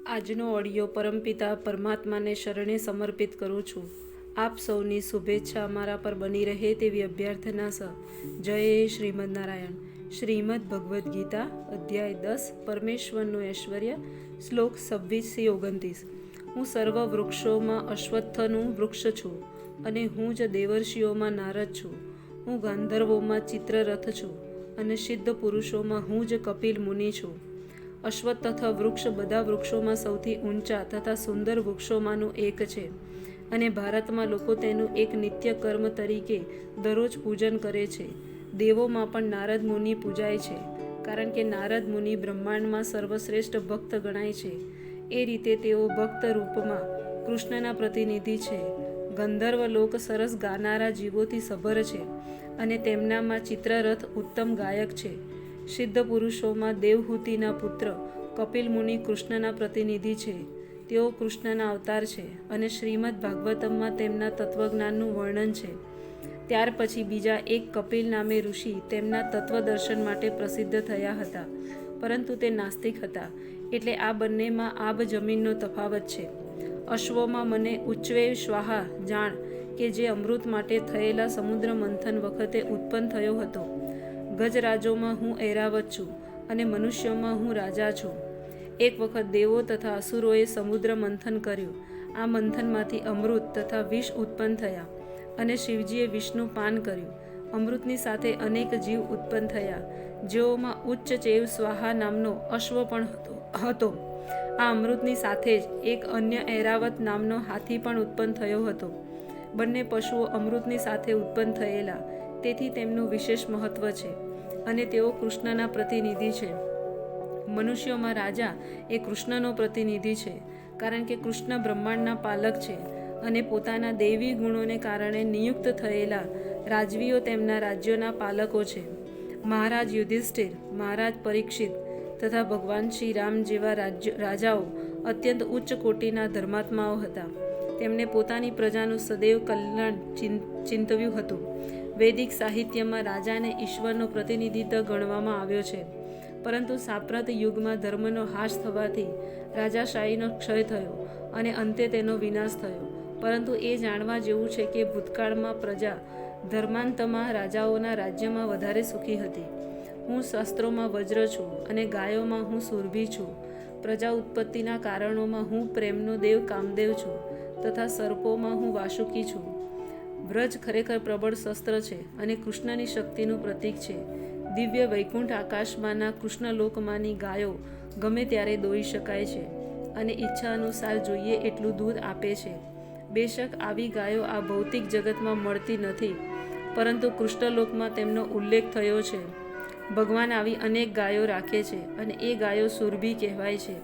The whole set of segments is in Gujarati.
આજનો ઓડિયો પરમપિતા પરમાત્માને શરણે સમર્પિત કરું છું. આપ સૌની શુભેચ્છા અમારા પર બની રહે તેવી અભ્યર્થના સ. જય શ્રીમદ નારાયણ. શ્રીમદ ભગવદ્ ગીતા અધ્યાય 10 પરમેશ્વરનું ઐશ્વર્ય શ્લોક 26-29. હું સર્વ વૃક્ષોમાં અશ્વત્થનું વૃક્ષ છું અને હું જ દેવર્ષિઓમાં નારદ છું. હું ગાંધર્વોમાં ચિત્રરથ છું અને સિદ્ધ પુરુષોમાં હું જ કપિલ મુનિ છું. અશ્વત્થ વૃક્ષ બધા વૃક્ષોમાં સૌથી ઊંચા તથા સુંદર વૃક્ષોમાંનું એક છે અને ભારતમાં લોકો તેનું એક નિત્ય કર્મ તરીકે દરરોજ પૂજન કરે છે. દેવોમાં પણ નારદ મુનિ પૂજાય છે, કારણ કે નારદ મુનિ બ્રહ્માંડમાં સર્વશ્રેષ્ઠ ભક્ત ગણાય છે. એ રીતે તેઓ ભક્ત રૂપમાં કૃષ્ણના પ્રતિનિધિ છે. ગંધર્વ લોક સરસ ગાનારા જીવોથી સભર છે અને તેમનામાં ચિત્રરથ ઉત્તમ ગાયક છે. સિદ્ધ પુરુષોમાં દેવહૂતિના પુત્ર કપિલ મુનિ કૃષ્ણના પ્રતિનિધિ છે. તેઓ કૃષ્ણના અવતાર છે અને શ્રીમદ ભાગવતમમાં તેમના તત્વજ્ઞાનનું વર્ણન છે. ત્યાર પછી બીજા એક કપિલ નામે ઋષિ તેમના તત્વદર્શન માટે પ્રસિદ્ધ થયા હતા, પરંતુ તે નાસ્તિક હતા. એટલે આ બંનેમાં આબ જમીનનો તફાવત છે. અશ્વમાં મને ઉચ્ચવે સ્વાહા જાણ કે જે અમૃત માટે થયેલા સમુદ્ર મંથન વખતે ઉત્પન્ન થયો હતો. ગજરાજોમાં હું ઐરાવત છું અને મનુષ્યોમાં હું રાજા છું. એક વખત દેવો તથા અસુરોએ સમુદ્ર મંથન કર્યું. આ મંથનમાંથી અમૃત તથા વિષ ઉત્પન્ન થયા અને શિવજીએ વિષનું પાન કર્યું. અમૃતની સાથે અનેક જીવ ઉત્પન્ન થયા, જેઓમાં ઉચ્ચ ચેવ સ્વાહા નામનો અશ્વ પણ હતો. આ અમૃતની સાથે જ એક અન્ય ઐરાવત નામનો હાથી પણ ઉત્પન્ન થયો હતો. બંને પશુઓ અમૃતની સાથે ઉત્પન્ન થયેલા, તેથી તેમનું વિશેષ મહત્વ છે અને તેઓ કૃષ્ણના પ્રતિનિધિ છે. મનુષ્યોમાં રાજા એ કૃષ્ણનો પ્રતિનિધિ છે, કારણ કે કૃષ્ણ બ્રહ્માંડના પાલક છે અને પોતાના દૈવી ગુણોને કારણે નિયુક્ત થયેલા રાજવીઓ તેમના રાજ્યોના પાલકો છે. મહારાજ યુધિષ્ઠિર, મહારાજ પરીક્ષિત તથા ભગવાન શ્રી રામ જેવા રાજાઓ અત્યંત ઉચ્ચ કોટીના ધર્માત્માઓ હતા. તેમણે પોતાની પ્રજાનું સદૈવ કલ્યાણ ચિંતવ્યું હતું. વૈદિક સાહિત્યમાં રાજાને ઈશ્વરનો પ્રતિનિધિત્વ ગણવામાં આવ્યો છે, પરંતુ સાંપ્રત યુગમાં ધર્મનો હાશ થવાથી રાજાશાહીનો ક્ષય થયો અને અંતે તેનો વિનાશ થયો. પરંતુ એ જાણવા જેવું છે કે ભૂતકાળમાં પ્રજા ધર્માંતમાં રાજાઓના રાજ્યમાં વધારે સુખી હતી. હું શસ્ત્રોમાં વજ્ર છું અને ગાયોમાં હું સુરભી છું. પ્રજા ઉત્પત્તિના કારણોમાં હું પ્રેમનો દેવ કામદેવ છું તથા સર્પોમાં હું વાસુકી છું. વ્રજ ખરેખર પ્રબળ શસ્ત્ર છે અને કૃષ્ણની શક્તિનું પ્રતીક છે. દિવ્ય વૈકુંઠ આકાશમાંના કૃષ્ણલોકમાંની ગાયો ગમે ત્યારે દોઈ શકાય છે અને ઈચ્છા અનુસાર જોઈએ એટલું દૂધ આપે છે. બેશક આવી ગાયો આ ભૌતિક જગતમાં મળતી નથી, પરંતુ કૃષ્ણલોકમાં તેમનો ઉલ્લેખ થયો છે. ભગવાન આવી અનેક ગાયો રાખે છે અને એ ગાયો સુરભી કહેવાય છે.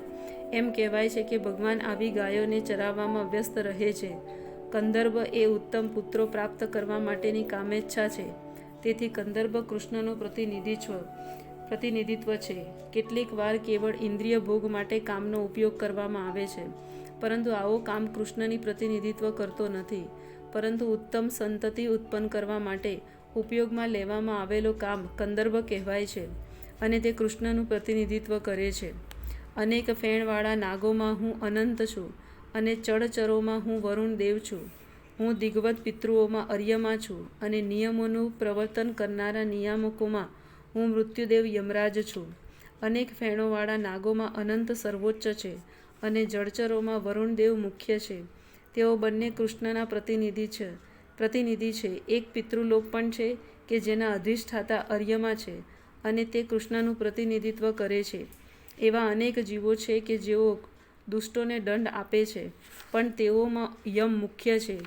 એમ કહેવાય છે કે ભગવાન આવી ગાયોને ચરાવવામાં વ્યસ્ત રહે છે. કંદર્પ એ ઉત્તમ પુત્રો પ્રાપ્ત કરવા માટેની કામેચ્છા છે, તેથી કંદર્પ કૃષ્ણનો પ્રતિનિધિત્વ છે. કેટલીક વાર કેવળ ઇન્દ્રિય ભોગ માટે કામનો ઉપયોગ કરવામાં આવે છે, પરંતુ આવો કામ કૃષ્ણની પ્રતિનિધિત્વ કરતો નથી. પરંતુ ઉત્તમ સંતતિ ઉત્પન્ન કરવા માટે ઉપયોગમાં લેવામાં આવેલો કામ કંદર્પ કહેવાય છે અને તે કૃષ્ણનું પ્રતિનિધિત્વ કરે છે. અનેક ફેણવાળા નાગોમાં હું અનંત છું અને ચળચરોમાં હું વરુણ દેવ છું. હું દિગ્વત પિતૃઓમાં અર્યમા છું અને નિયમોનું પ્રવર્તન કરનારા નિયામકોમાં હું મૃત્યુદેવ યમરાજ છું. અનેક ફેણોવાળા નાગોમાં અનંત સર્વોચ્ચ છે અને જળચરોમાં વરુણદેવ મુખ્ય છે. તેઓ બંને કૃષ્ણના પ્રતિનિધિ છે. એક પિતૃલોક પણ છે કે જેના અધિષ્ઠાતા અર્યમા છે અને તે કૃષ્ણનું પ્રતિનિધિત્વ કરે છે. એવા અનેક જીવો છે કે જેઓ દુષ્ટોને દંડ આપે છે, પણ તેઓમાં યમ મુખ્ય છે.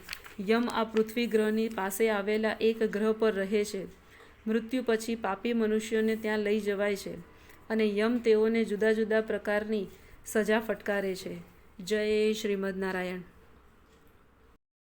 યમ આ પૃથ્વી ગ્રહની પાસે આવેલા એક ગ્રહ પર રહે છે. મૃત્યુ પછી પાપી મનુષ્યોને ત્યાં લઈ જવાય છે અને યમ તેઓને જુદા જુદા પ્રકારની સજા ફટકારે છે. જય શ્રીમદ નારાયણ.